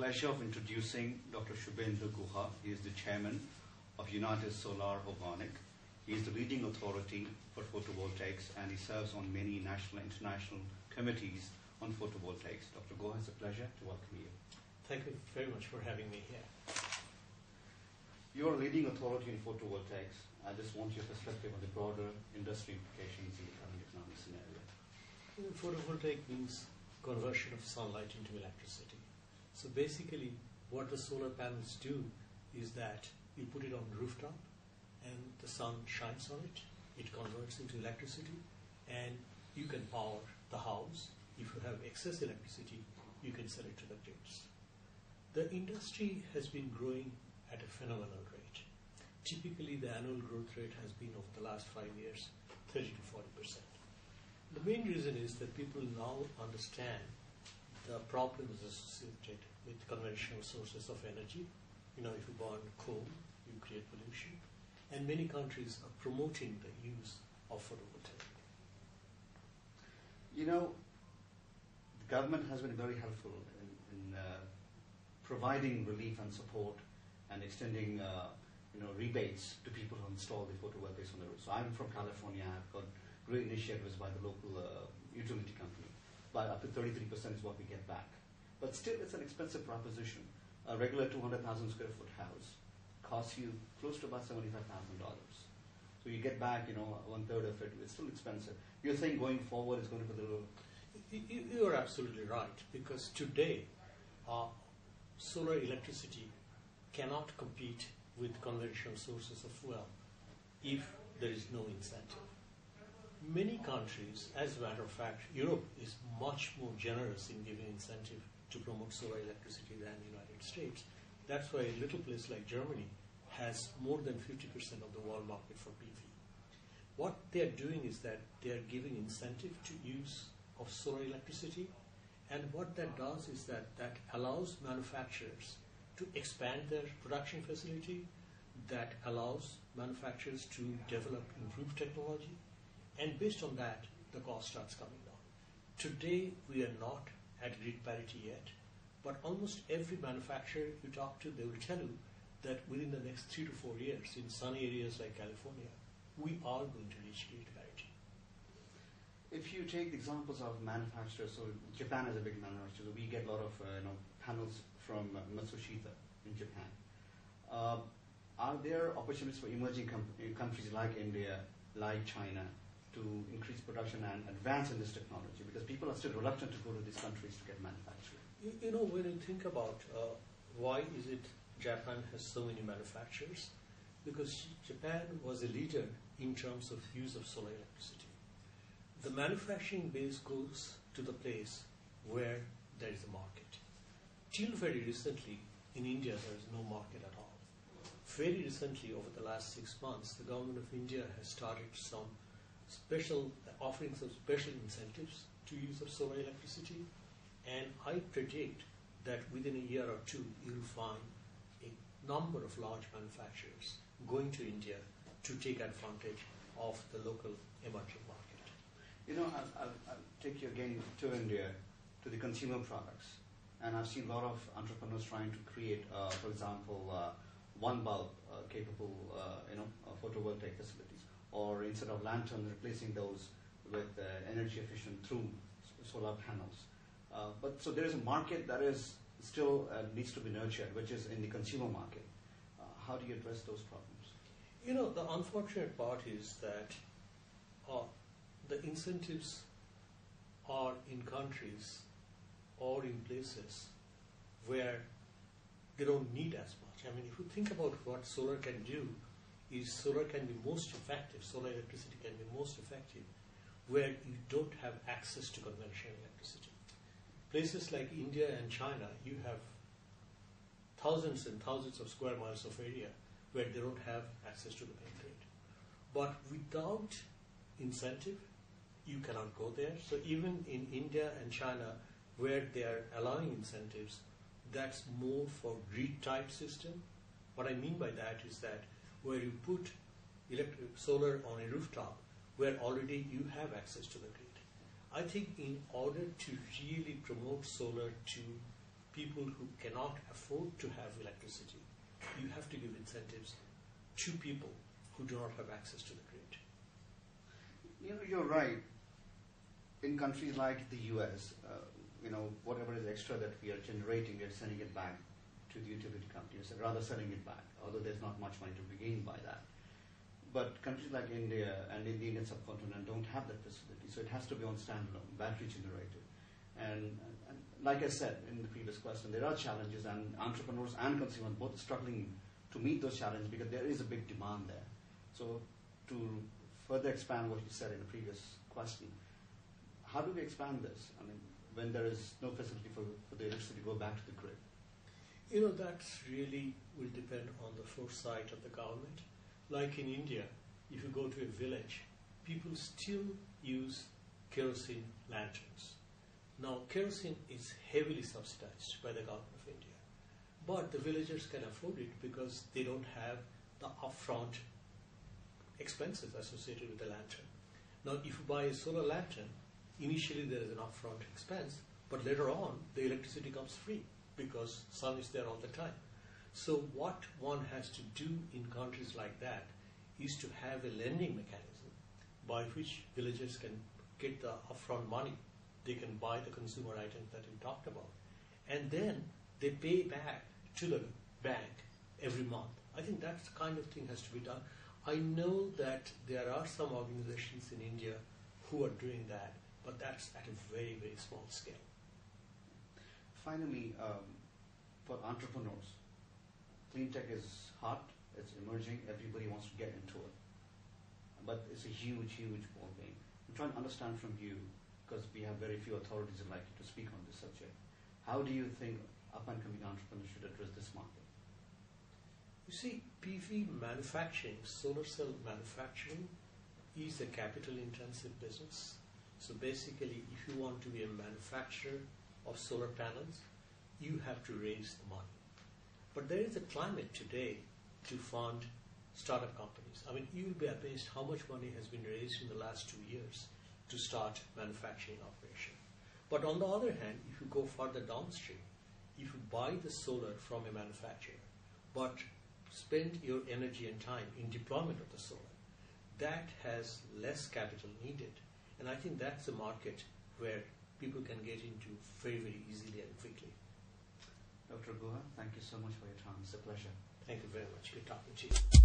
pleasure of introducing Dr. Subhendu Guha. He is the chairman of United Solar Ovonic. He is the leading authority for photovoltaics and he serves on many national and international committees on photovoltaics. Dr. Guha, it's a pleasure to welcome you. Thank you very much for having me here. You're a leading authority in photovoltaics. I just want your perspective on the broader industry implications in the current economic scenario. Photovoltaic means conversion of sunlight into electricity. So basically, what the solar panels do is that you put it on the rooftop and the sun shines on it, it converts into electricity, and you can power the house. If you have excess electricity, you can sell it to the grids. The industry has been growing at a phenomenal rate. Typically, the annual growth rate has been over the last 5 years, 30 to 40%. The main reason is that people now understand the problems associated with conventional sources of energy. You know, if you burn coal, you create pollution. And many countries are promoting the use of photovoltaic. You know, the government has been very helpful in providing relief and support and extending rebates to people who install the photovoltaics on the roof. So I'm from California. I've got great initiatives by the local utility company. But up to 33% is what we get back. But still, it's an expensive proposition. A regular 200,000 square foot house costs you close to about $75,000. So you get back, one third of it. It's still expensive. You're saying going forward it's going to be a little... You are absolutely right, because today solar electricity cannot compete with conventional sources of fuel if there is no incentive. Many countries, as a matter of fact, Europe is much more generous in giving incentive to promote solar electricity than the United States. That's why a little place like Germany has more than 50% of the world market for PV. What they are doing is that they are giving incentive to use of solar electricity, and what that does is that allows manufacturers to expand their production facility, that allows manufacturers to develop improved technology, and based on that, the cost starts coming down. Today, we are not at grid parity yet, but almost every manufacturer you talk to, they will tell you that within the next 3 to 4 years, in sunny areas like California, we are going to reach grid parity. If you take the examples of manufacturers, so Japan is a big manufacturer. So we get a lot of panels from Matsushita in Japan. Are there opportunities for emerging countries like India, like China, to increase production and advance in this technology? Because people are still reluctant to go to these countries to get manufacturing. When you think about why is it Japan has so many manufacturers, because Japan was a leader in terms of use of solar electricity. The manufacturing base goes to the place where there is a market. Till very recently, in India, there is no market at all. Very recently, over the last 6 months, the government of India has started offering some special incentives to use of solar electricity, and I predict that within a year or two, you'll find a number of large manufacturers going to India to take advantage of the local emerging market. I'll take you again to India, to the consumer products. And I've seen a lot of entrepreneurs trying to create, for example, one bulb capable, photovoltaic facilities, or instead of lanterns, replacing those with energy efficient through solar panels. So there is a market that is still needs to be nurtured, which is in the consumer market. How do you address those problems? The unfortunate part is that the incentives are in countries or in places where they don't need as much. I mean, if you think about what solar can do, is solar can be most effective, solar electricity can be most effective where you don't have access to conventional electricity. Places like India and China, you have thousands and thousands of square miles of area where they don't have access to the main grid. But without incentive, you cannot go there. So even in India and China, where they are allowing incentives, that's more for grid type system. What I mean by that is that where you put solar on a rooftop, where already you have access to the grid. I think in order to really promote solar to people who cannot afford to have electricity, you have to give incentives to people who do not have access to the grid. You know, you're right. In countries like the US, whatever is extra that we are generating, we are sending it back to the utility companies, rather selling it back, although there's not much money to be gained by that. But countries like India and in the Indian subcontinent don't have that facility, so it has to be on standalone, battery generated. And like I said in the previous question, there are challenges, and entrepreneurs and consumers both struggling to meet those challenges because there is a big demand there. So to further expand what you said in the previous question, how do we expand this? I mean, when there is no facility for the electricity to go back to the grid? You know, that really will depend on the foresight of the government. Like in India, if you go to a village, people still use kerosene lanterns. Now, kerosene is heavily subsidized by the government of India, but the villagers can afford it because they don't have the upfront expenses associated with the lantern. Now, if you buy a solar lantern, initially there is an upfront expense, but later on the electricity comes free because sun is there all the time. So what one has to do in countries like that is to have a lending mechanism by which villagers can get the upfront money. They can buy the consumer items that we talked about. And then they pay back to the bank every month. I think that kind of thing has to be done. I know that there are some organizations in India who are doing that, but that's at a very, very small scale. Finally, for entrepreneurs, clean tech is hot, it's emerging, everybody wants to get into it. But it's a huge, huge ball game. I'm trying to understand from you, because we have very few authorities who like to speak on this subject. How do you think up-and-coming entrepreneurs should address this market? You see, PV manufacturing, solar cell manufacturing, is a capital-intensive business. So basically, if you want to be a manufacturer of solar panels, you have to raise the money. But there is a climate today to fund startup companies. I mean, you will be amazed how much money has been raised in the last 2 years to start manufacturing operation. But on the other hand, if you go further downstream, if you buy the solar from a manufacturer, but spend your energy and time in deployment of the solar, that has less capital needed. And I think that's a market where people can get into very, very easily and quickly. Dr. Guha, thank you so much for your time. It's a pleasure. Thank you very much. Good talking to you.